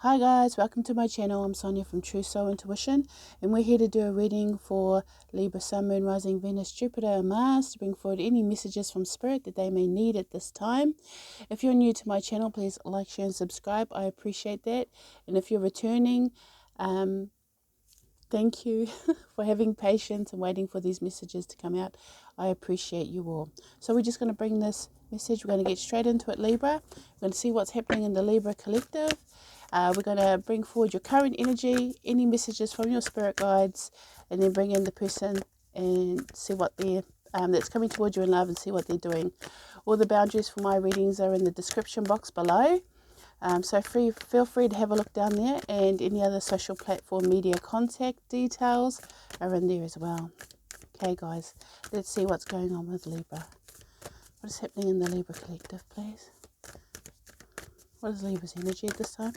Hi guys, welcome to my channel. I'm Sonia from True Soul Intuition, and we're here to do a reading for Libra, Sun, Moon, Rising, Venus, Jupiter, and Mars to bring forward any messages from Spirit that they may need at this time. If you're new to my channel, please like, share, and subscribe. I appreciate that. And if you're returning, thank you for having patience and waiting for these messages to come out. I appreciate you all. So we're just going to bring this message. We're going to get straight into it, Libra. We're going to see what's happening in the Libra collective. We're going to bring forward your current energy, any messages from your spirit guides, and then bring in the person and see what they're that's coming towards you in love and see what they're doing. All the boundaries for my readings are in the description box below. So feel free to have a look down there, and any other social platform media contact details are in there as well. Okay guys, let's see what's going on with Libra. What is happening in the Libra collective, please? What is Libra's energy at this time?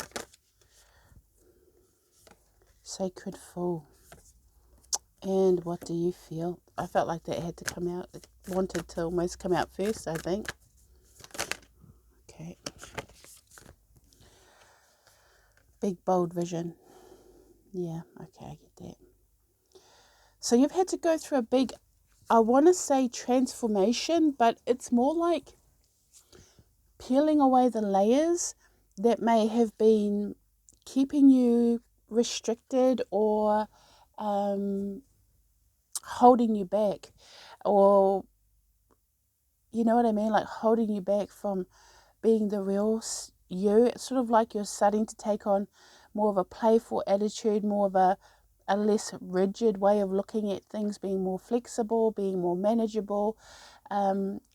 Sacred Fool. And what do you feel? I felt like that had to come out. It wanted to almost come out first, I think. Okay. Big, bold vision. Yeah, okay, I get that. So you've had to go through a big, I want to say transformation, but it's more like peeling away the layers that may have been keeping you restricted or holding you back, or you know what I mean, like holding you back from being the real you. It's sort of like you're starting to take on more of a playful attitude, more of a less rigid way of looking at things, being more flexible, being more manageable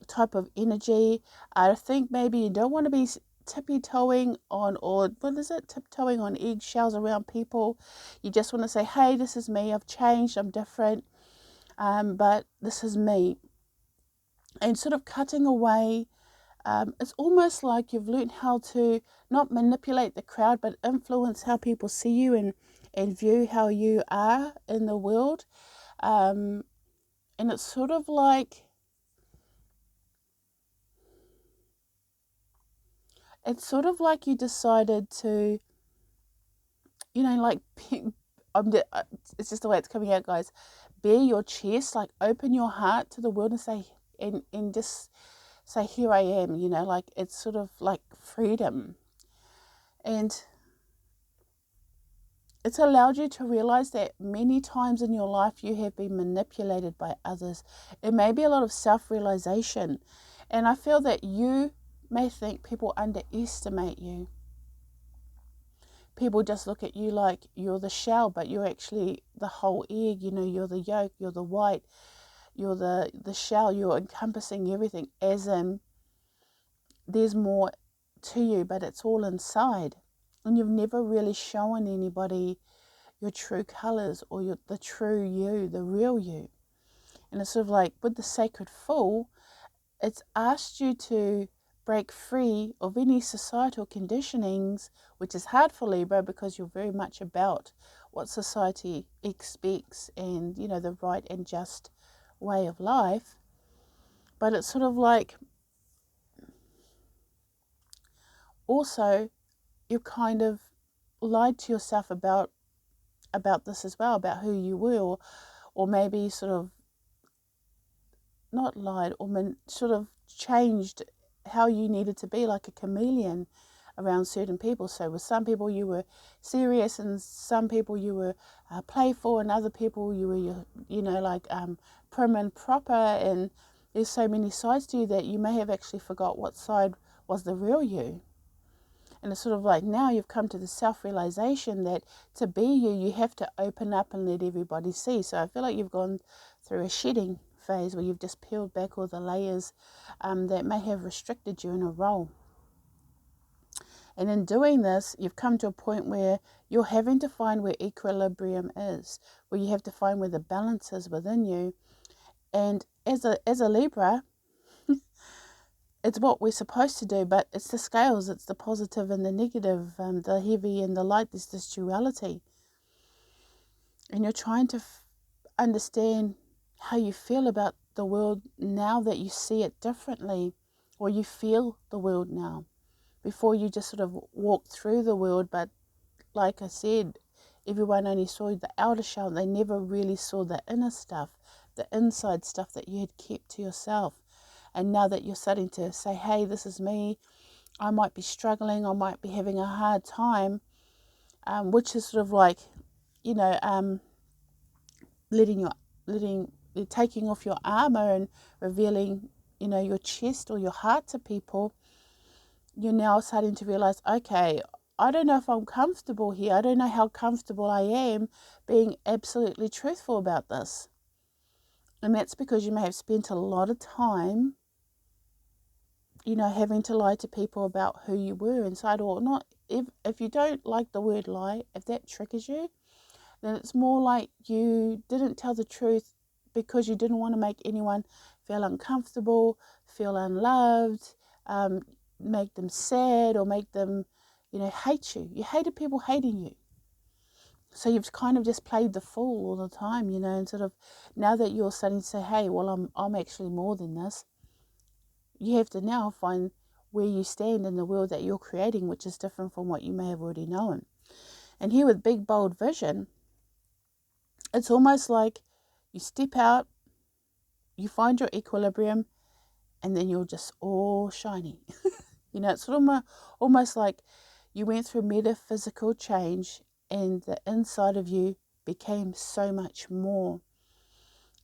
type of energy. I think maybe you don't want to be tippy-toeing on, or what is it, tiptoeing on eggshells around people. You just want to say, hey, this is me, I've changed, I'm different, but this is me. And sort of cutting away, it's almost like you've learned how to not manipulate the crowd, but influence how people see you and view how you are in the world. And it's sort of like, you decided to, you know, like, it's just the way it's coming out, guys. Bare your chest, like open your heart to the world and say, and just say, here I am, you know, like it's sort of like freedom. And it's allowed you to realize that many times in your life you have been manipulated by others. It may be a lot of self-realization. And I feel that you may think people underestimate you. People just look at you like you're the shell, but you're actually the whole egg. You know, you're the yolk, you're the white, you're the shell, you're encompassing everything, as in there's more to you, but it's all inside. And you've never really shown anybody your true colors, or the true you, the real you. And it's sort of like with the Sacred Fool, it's asked you to break free of any societal conditionings, which is hard for Libra because you're very much about what society expects and, you know, the right and just way of life. But it's sort of like also you kind of lied to yourself about this as well, about who you were, or maybe sort of not lied, or sort of changed how you needed to be, like a chameleon around certain people. So with some people you were serious, and some people you were playful, and other people you were, you know, like prim and proper. And there's so many sides to you that you may have actually forgot what side was the real you. And it's sort of like now you've come to the self-realization that to be you, you have to open up and let everybody see. So I feel like you've gone through a shedding phase where you've just peeled back all the layers that may have restricted you in a role. And in doing this, you've come to a point where you're having to find where equilibrium is, where you have to find where the balance is within you. And as a Libra, it's what we're supposed to do, but it's the scales, it's the positive and the negative, the heavy and the light. There's this duality. And you're trying to understand how you feel about the world now that you see it differently, or you feel the world now. Before you just sort of walked through the world, but like I said, everyone only saw the outer shell. They never really saw the inner stuff, the inside stuff that you had kept to yourself. And now that you're starting to say, hey, this is me, I might be struggling, I might be having a hard time, which is sort of like, you know, taking off your armor and revealing, you know, your chest or your heart to people. You're now starting to realize, okay, I don't know if I'm comfortable here. I don't know how comfortable I am being absolutely truthful about this. And that's because you may have spent a lot of time, you know, having to lie to people about who you were inside or not. If you don't like the word lie, if that triggers you, then it's more like you didn't tell the truth because you didn't want to make anyone feel uncomfortable, feel unloved, make them sad, or make them, you know, hate you. You hated people hating you. So you've kind of just played the fool all the time, you know, and sort of now that you're starting to say, hey, well, I'm actually more than this, you have to now find where you stand in the world that you're creating, which is different from what you may have already known. And here with big, bold vision, it's almost like you step out, you find your equilibrium, and then you're just all shiny. You know, it's sort of almost like you went through metaphysical change and the inside of you became so much more.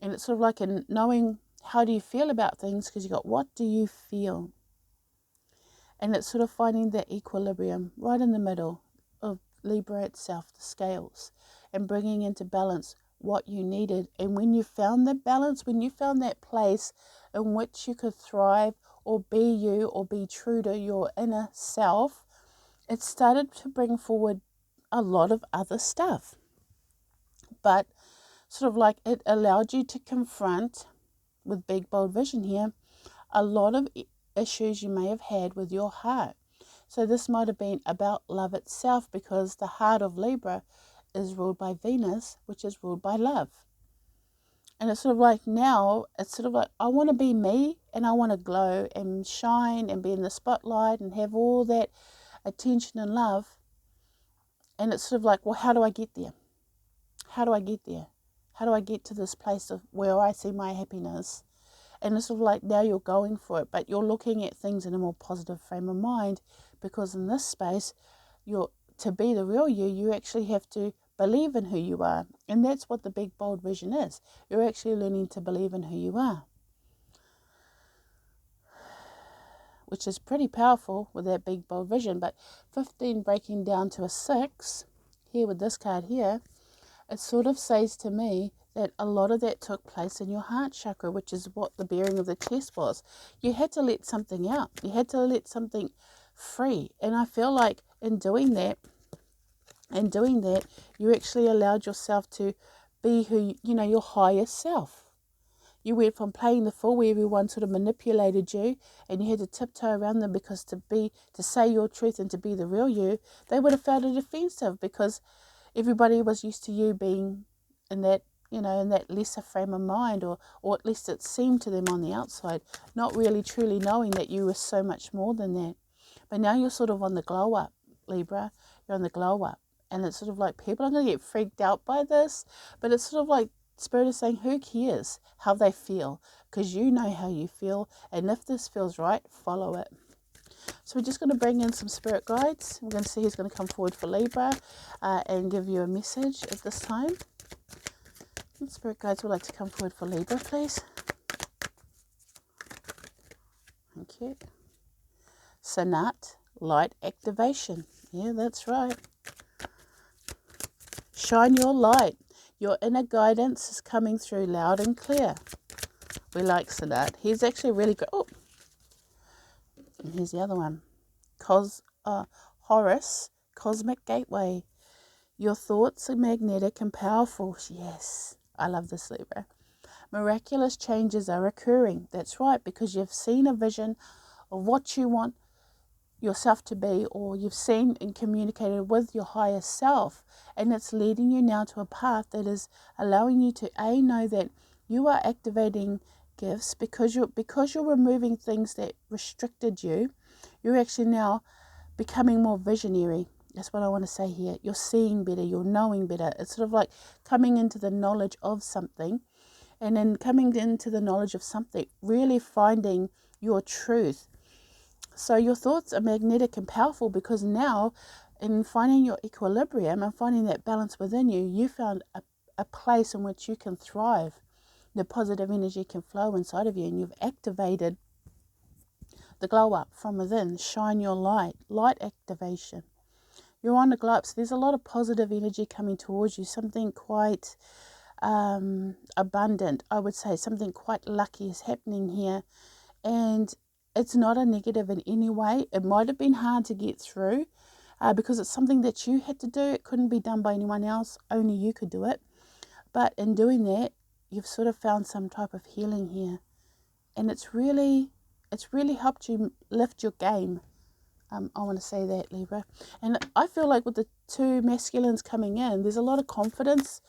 And it's sort of like in knowing how do you feel about things, because you got what do you feel? And it's sort of finding that equilibrium right in the middle of Libra itself, the scales, and bringing into balance what you needed. And when you found the balance, when you found that place in which you could thrive or be you or be true to your inner self, it started to bring forward a lot of other stuff. But sort of like it allowed you to confront, with big bold vision here, a lot of issues you may have had with your heart. So this might have been about love itself, because the heart of Libra is ruled by Venus, which is ruled by love. And it's sort of like now, it's sort of like, I want to be me, and I want to glow and shine and be in the spotlight and have all that attention and love. And it's sort of like, well, how do I get there? How do I get there? How do I get to this place of where I see my happiness? And it's sort of like now you're going for it, but you're looking at things in a more positive frame of mind, because in this space, to be the real you, you actually have to believe in who you are. And that's what the big bold vision is. You're actually learning to believe in who you are, which is pretty powerful with that big bold vision. But 15 breaking down to a 6 here with this card here, it sort of says to me that a lot of that took place in your heart chakra, which is what the bearing of the chest was. You had to let something out. You had to let something free. And I feel like in doing that, you actually allowed yourself to be who, you know, your highest self. You went from playing the fool, where everyone sort of manipulated you and you had to tiptoe around them, because to say your truth and to be the real you, they would have found it offensive, because everybody was used to you being in that, you know, in that lesser frame of mind, or at least it seemed to them on the outside, not really truly knowing that you were so much more than that. But now you're sort of on the glow up, Libra. You're on the glow up. And it's sort of like people are going to get freaked out by this, but it's sort of like Spirit is saying, who cares how they feel? Because you know how you feel. And if this feels right, follow it. So we're just going to bring in some spirit guides. We're going to see who's going to come forward for Libra and give you a message at this time. Spirit guides would like to come forward for Libra, please. Thank you. Sanat, light activation. Yeah, that's right. Shine your light. Your inner guidance is coming through loud and clear. We like Sanat. He's actually really good. Oh, and here's the other one. Horus, Cosmic Gateway. Your thoughts are magnetic and powerful. Yes, I love this, Libra. Miraculous changes are occurring. That's right, because you've seen a vision of what you want yourself to be, or you've seen and communicated with your higher self, and it's leading you now to a path that is allowing you to know that you are activating gifts, because you're removing things that restricted you. You're actually now becoming more visionary. That's what I want to say here. You're seeing better, you're knowing better. It's sort of like coming into the knowledge of something, and then coming into the knowledge of something, really finding your truth. So your thoughts are magnetic and powerful, because now in finding your equilibrium and finding that balance within you, you found a place in which you can thrive. The positive energy can flow inside of you, and you've activated the glow up from within. Shine your light, light activation. You're on the glow up, so there's a lot of positive energy coming towards you, something quite abundant, I would say. Something quite lucky is happening here, and it's not a negative in any way. It might have been hard to get through because it's something that you had to do. It couldn't be done by anyone else, only you could do it. But in doing that, you've sort of found some type of healing here, and it's really helped you lift your game. I want to say that, Libra. And I feel like with the two masculines coming in, there's a lot of confidence,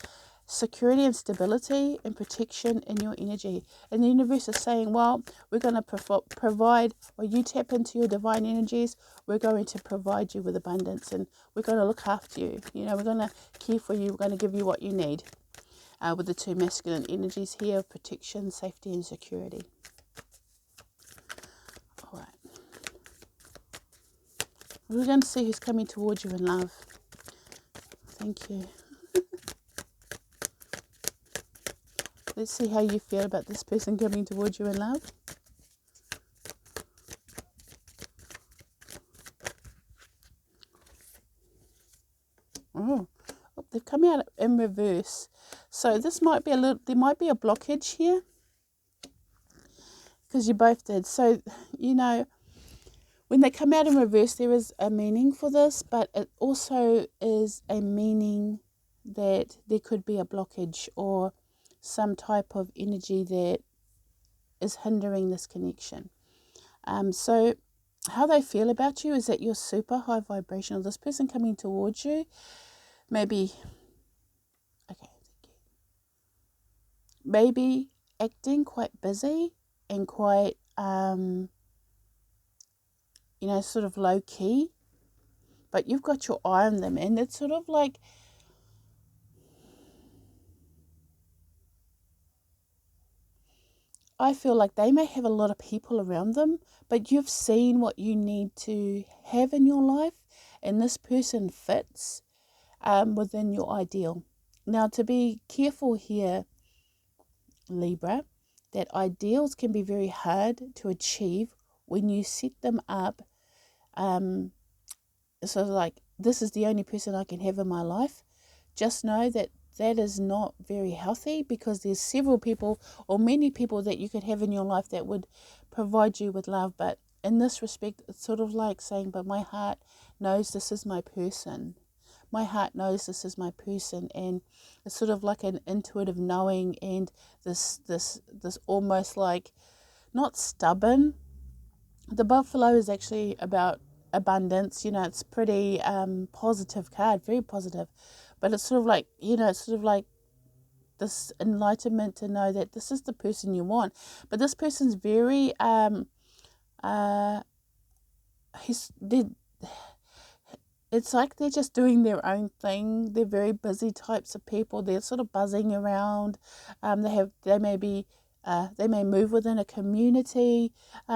security and stability and protection in your energy. And the universe is saying, well, we're going to provide, or you tap into your divine energies, we're going to provide you with abundance, and we're going to look after you. We're going to care for you. We're going to give you what you need. With the two masculine energies here of protection, safety and security. All right. We're going to see who's coming towards you in love. Thank you. Let's see how you feel about this person coming towards you in love. Oh, they've come out in reverse. So this might be there might be a blockage here, because you both did. So, when they come out in reverse, there is a meaning for this, but it also is a meaning that there could be a blockage or some type of energy that is hindering this connection. So how they feel about you is that you're super high vibrational. This person coming towards you, maybe acting quite busy and quite, sort of low key, but you've got your eye on them, and it's sort of like, I feel like they may have a lot of people around them, but you've seen what you need to have in your life, and this person fits within your ideal. Now, to be careful here, Libra, that ideals can be very hard to achieve when you set them up. So like, this is the only person I can have in my life. Just know that that is not very healthy, because there's several people or many people that you could have in your life that would provide you with love. But in this respect, it's sort of like saying, but my heart knows this is my person. My heart knows this is my person. And it's sort of like an intuitive knowing, and this almost like, not stubborn. The buffalo is actually about abundance. It's pretty positive card, very positive. But it's sort of like, it's sort of like this enlightenment to know that this is the person you want. But this person's very, it's like they're just doing their own thing. They're very busy types of people. They're sort of buzzing around. They may move within a community.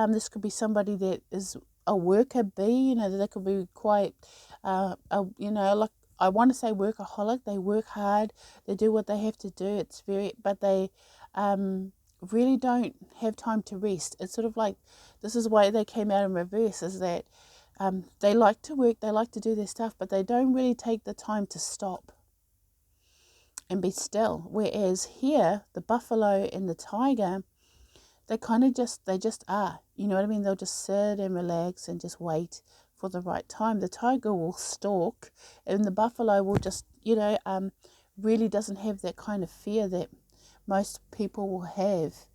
This could be somebody that is a worker bee. They could be quite, like, I want to say workaholic. They work hard. They do what they have to do. But they really don't have time to rest. It's sort of like, this is why they came out in reverse, is that they like to work, they like to do their stuff, but they don't really take the time to stop and be still. Whereas here, the buffalo and the tiger, they just are. You know what I mean? They'll just sit and relax and just wait for the right time. The tiger will stalk, and the buffalo will just, really doesn't have that kind of fear that most people will have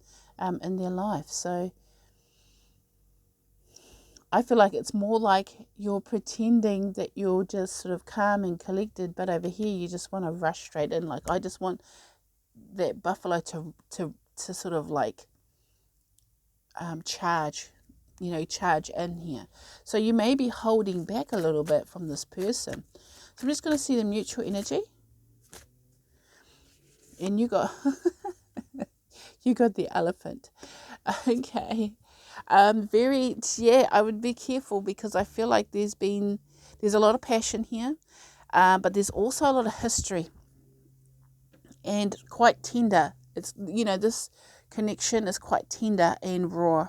in their life. So I feel like it's more like you're pretending that you're just sort of calm and collected, but over here you just want to rush straight in. Like, I just want that buffalo to sort of like charge charge in here. So you may be holding back a little bit from this person. So I'm just going to see the mutual energy. And you got you got the elephant. Okay. I would be careful, because I feel like there's a lot of passion here, but there's also a lot of history, and quite tender. It's, this connection is quite tender and raw,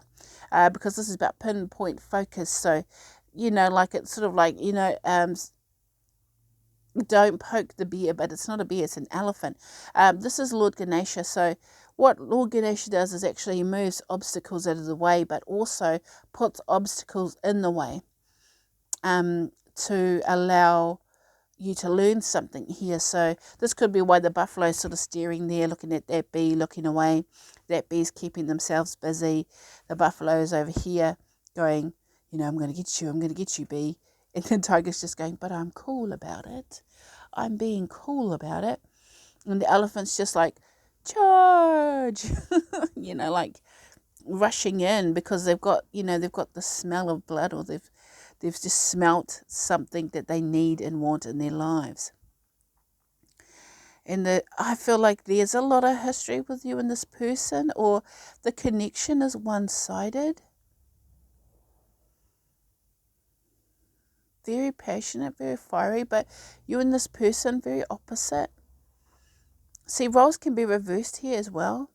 because this is about pinpoint focus. So, like, it's sort of like, don't poke the bear, but it's not a bear, it's an elephant. This is Lord Ganesha. So what Lord Ganesha does is actually moves obstacles out of the way, but also puts obstacles in the way, to allow you to learn something here. So this could be why the buffalo is sort of staring there, looking at that bee, looking away. That bee's keeping themselves busy. The buffalo is over here going, I'm going to get you, bee. And the tiger's just going, but I'm cool about it. I'm being cool about it. And the elephant's just like, charge, like rushing in, because they've got the smell of blood, or they've just smelt something that they need and want in their lives. And I feel like there's a lot of history with you and this person, or the connection is one-sided. Very passionate, very fiery, but you and this person, very opposite. See, roles can be reversed here as well.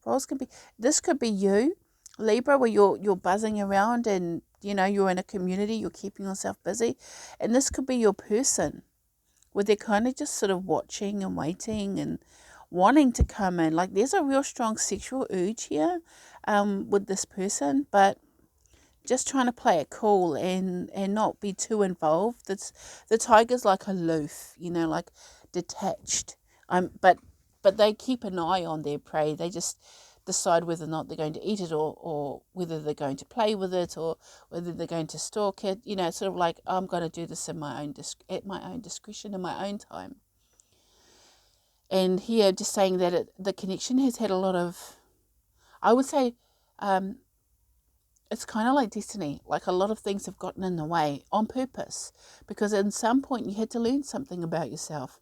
This could be you, Libra, where you're buzzing around, and you're in a community, you're keeping yourself busy. And this could be your person, where they're kind of just sort of watching and waiting and wanting to come in. Like, there's a real strong sexual urge here, with this person, but just trying to play it cool and not be too involved. The tiger's like aloof, like detached. But they keep an eye on their prey. They just decide whether or not they're going to eat it, or whether they're going to play with it, or whether they're going to stalk it. Sort of like, I'm going to do this at my own discretion, in my own time. And here, just saying that the connection has had a lot of, I would say, it's kind of like destiny. Like, a lot of things have gotten in the way on purpose, because at some point you had to learn something about yourself.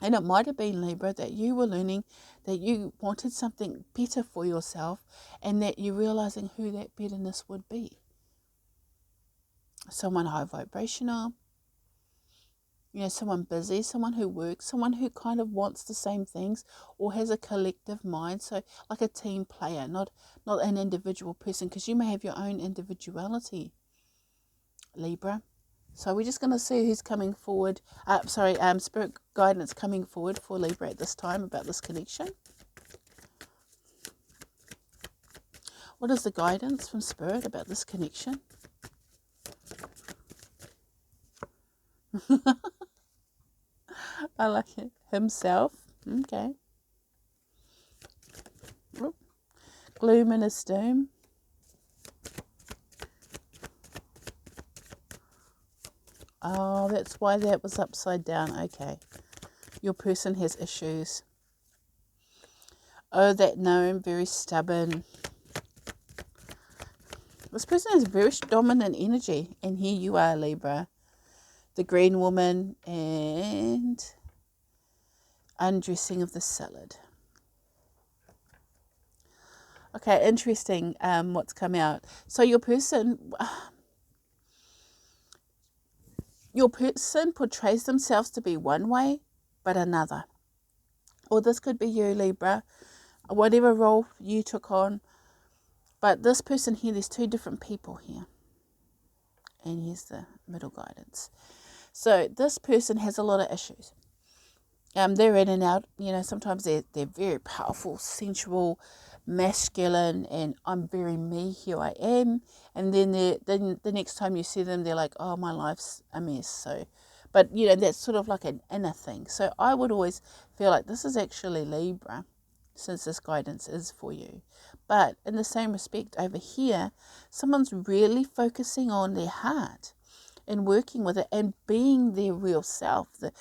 And it might have been, Libra, that you were learning that you wanted something better for yourself, and that you're realizing who that betterness would be. Someone high vibrational, someone busy, someone who works, someone who kind of wants the same things, or has a collective mind. So like a team player, not an individual person, because you may have your own individuality, Libra. So we're just going to see who's coming forward. Spirit guidance coming forward for Libra at this time about this connection. What is the guidance from Spirit about this connection? I like it. Himself. Okay. Oop. Gloom and his doom. Oh, that's why that was upside down. Okay. Your person has issues. Oh, that gnome, very stubborn. This person has very dominant energy. And here you are, Libra. The green woman and undressing of the salad. Okay, interesting what's come out. So your person portrays themselves to be one way, but another. Or this could be you, Libra, whatever role you took on. But this person here, there's two different people here. And here's the middle guidance. So this person has a lot of issues. They're in and out. Sometimes they're very powerful, sensual, masculine, and I'm very me, here I am. And then the next time you see them, they're like, oh, my life's a mess. So, but that's sort of like an inner thing. So I would always feel like this is actually Libra, since this guidance is for you. But in the same respect, over here, someone's really focusing on their heart. and working with it and being their real self, the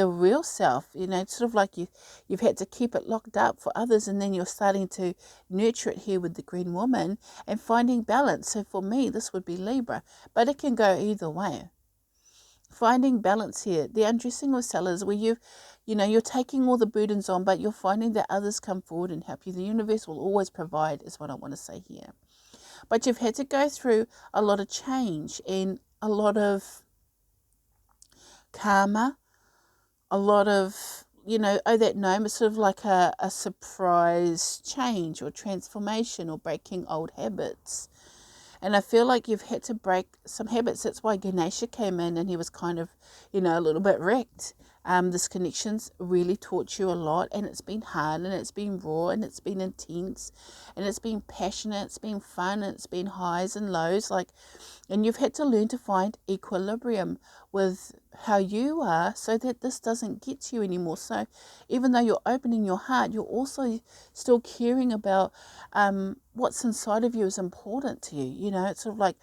real self, it's sort of like you've had to keep it locked up for others, and then you're starting to nurture it here with the green woman and finding balance. So for me, this would be Libra, but it can go either way. Finding balance here, the undressing of sellers, where you're taking all the burdens on, but you're finding that others come forward and help you. The universe will always provide, is what I want to say here. But you've had to go through a lot of change and a lot of karma, a lot of, that gnome is sort of like a surprise change or transformation or breaking old habits. And I feel like you've had to break some habits. That's why Ganesha came in and he was kind of, a little bit wrecked. This connection's really taught you a lot, and it's been hard, and it's been raw, and it's been intense, and it's been passionate, it's been fun, and it's been highs and lows. And you've had to learn to find equilibrium with how you are so that this doesn't get to you anymore. So even though you're opening your heart, you're also still caring about what's inside of you is important to you. It's sort of like,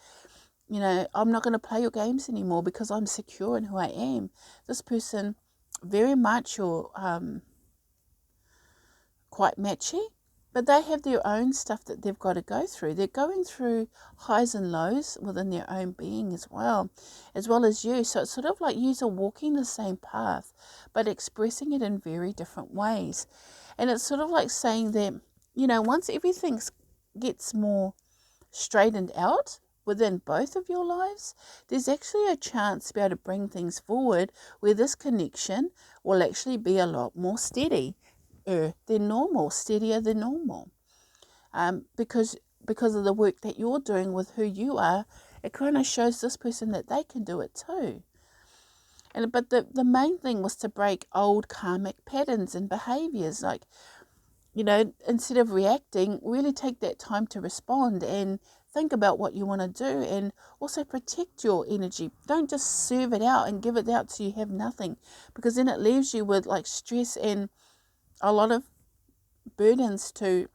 I'm not going to play your games anymore because I'm secure in who I am. This person, very much or quite matchy, but they have their own stuff that they've got to go through. They're going through highs and lows within their own being as well as you. So it's sort of like you are walking the same path, but expressing it in very different ways. And it's sort of like saying that, once everything gets more straightened out within both of your lives, there's actually a chance to be able to bring things forward where this connection will actually be a lot more steady than normal, steadier than normal. Because of the work that you're doing with who you are, it kind of shows this person that they can do it too. But the main thing was to break old karmic patterns and behaviors. Like, instead of reacting, really take that time to respond and think about what you want to do, and also protect your energy. Don't just serve it out and give it out so you have nothing, because then it leaves you with stress and a lot of burdens to,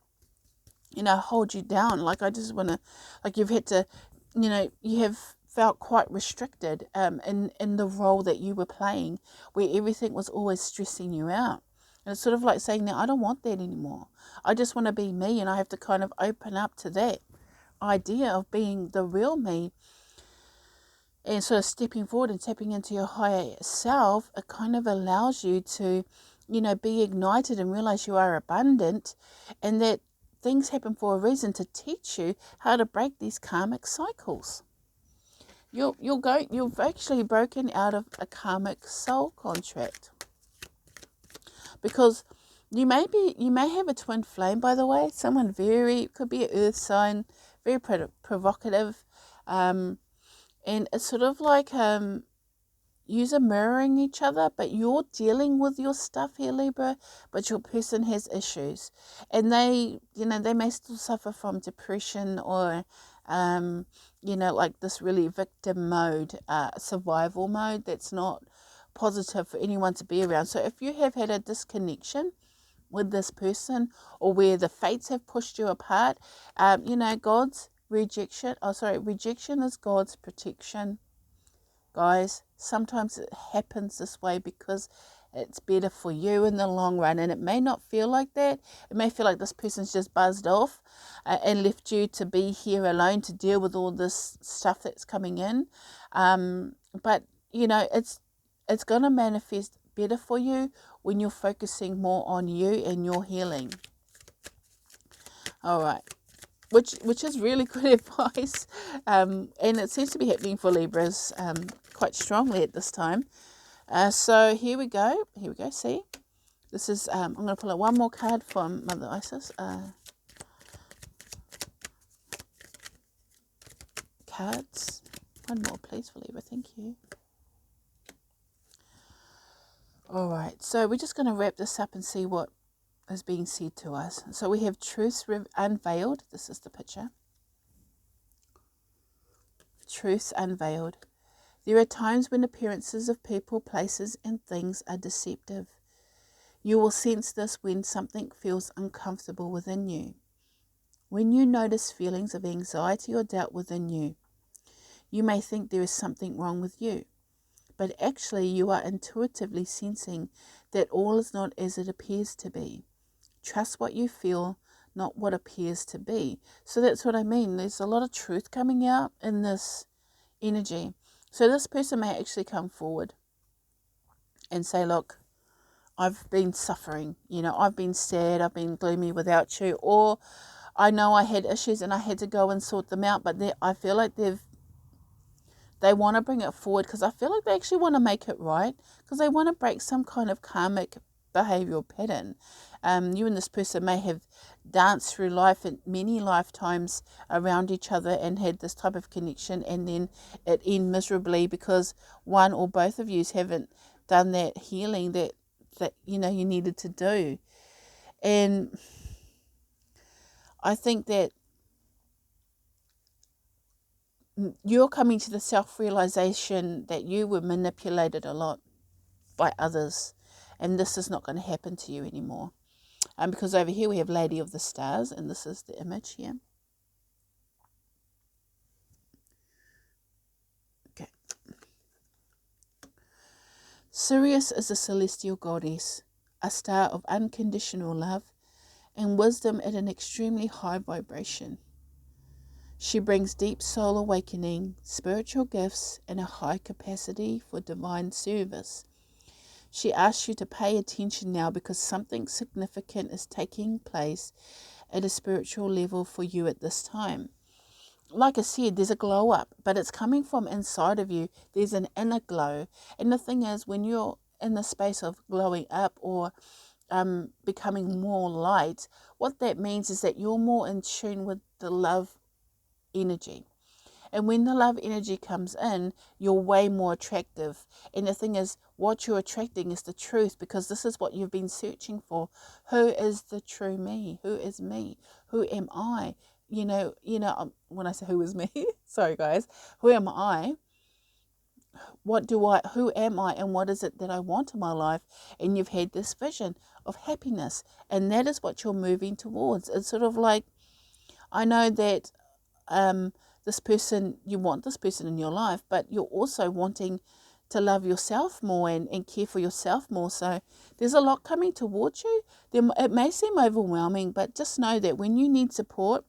hold you down. I just want to, you've had to, you have felt quite restricted in the role that you were playing, where everything was always stressing you out. And it's sort of like saying, now I don't want that anymore. I just want to be me, and I have to kind of open up to that idea of being the real me, and sort of stepping forward and tapping into your higher self. It kind of allows you to, be ignited and realize you are abundant, and that things happen for a reason to teach you how to break these karmic cycles. You've actually broken out of a karmic soul contract, because you may have a twin flame, by the way. Someone could be an earth sign, very provocative, and it's sort of like yous are mirroring each other, but you're dealing with your stuff here, Libra, but your person has issues, and they may still suffer from depression or this really victim mode, survival mode that's not positive for anyone to be around. So if you have had a disconnection with this person, or where the fates have pushed you apart, God's rejection is God's protection. Guys, sometimes it happens this way because it's better for you in the long run, and it may not feel like that. It may feel like this person's just buzzed off and left you to be here alone to deal with all this stuff that's coming in, but it's going to manifest better for you when you're focusing more on you and your healing. All right. Which is really good advice, and it seems to be happening for Libras quite strongly at this time. So here we go. See, this is I'm going to pull out one more card from Mother Isis. Cards, one more please for Libra. Thank you. All right, so we're just going to wrap this up and see what is being said to us. So we have truths unveiled. This is the picture. Truths unveiled. There are times when appearances of people, places, and things are deceptive. You will sense this when something feels uncomfortable within you. When you notice feelings of anxiety or doubt within you, You may think there is something wrong with you, but actually you are intuitively sensing that all is not as it appears to be. Trust what you feel, not what appears to be. So that's what I mean. There's a lot of truth coming out in this energy. So this person may actually come forward and say, look, I've been suffering, I've been sad, I've been gloomy without you, or I know I had issues and I had to go and sort them out, but I feel like they want to bring it forward because I feel like they actually want to make it right, because they want to break some kind of karmic behavioral pattern. You and this person may have danced through life in many lifetimes around each other and had this type of connection, and then it end miserably because one or both of you haven't done that healing that you needed to do. And I think that you're coming to the self-realization that you were manipulated a lot by others, and this is not going to happen to you anymore. Because over here we have Lady of the Stars, and this is the image here. Okay. Sirius is a celestial goddess, a star of unconditional love and wisdom at an extremely high vibration. She brings deep soul awakening, spiritual gifts, and a high capacity for divine service. She asks you to pay attention now because something significant is taking place at a spiritual level for you at this time. Like I said, there's a glow up, but it's coming from inside of you. There's an inner glow. And the thing is, when you're in the space of glowing up or becoming more light, what that means is that you're more in tune with the love energy. And when the love energy comes in, you're way more attractive. And the thing is, what you're attracting is the truth, because this is what you've been searching for. Who is the true me? Who is me? Who am I? When I say who is me, sorry guys, who am I? Who am I, and what is it that I want in my life? And you've had this vision of happiness, and that is what you're moving towards. It's sort of like, I know that this person, you want this person in your life, but you're also wanting to love yourself more and care for yourself more. So there's a lot coming towards you. It may seem overwhelming, but just know that when you need support,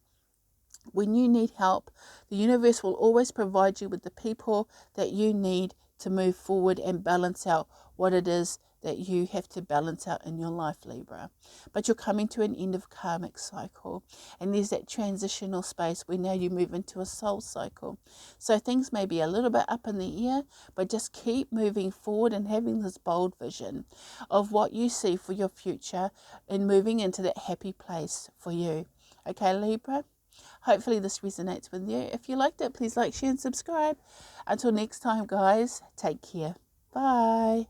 when you need help, the universe will always provide you with the people that you need to move forward and balance out what it is that you have to balance out in your life, Libra. But you're coming to an end of karmic cycle, and there's that transitional space where now you move into a soul cycle. So things may be a little bit up in the air, but just keep moving forward and having this bold vision of what you see for your future and moving into that happy place for you. Okay, Libra? Hopefully this resonates with you. If you liked it, please like, share and subscribe. Until next time, guys, take care. Bye.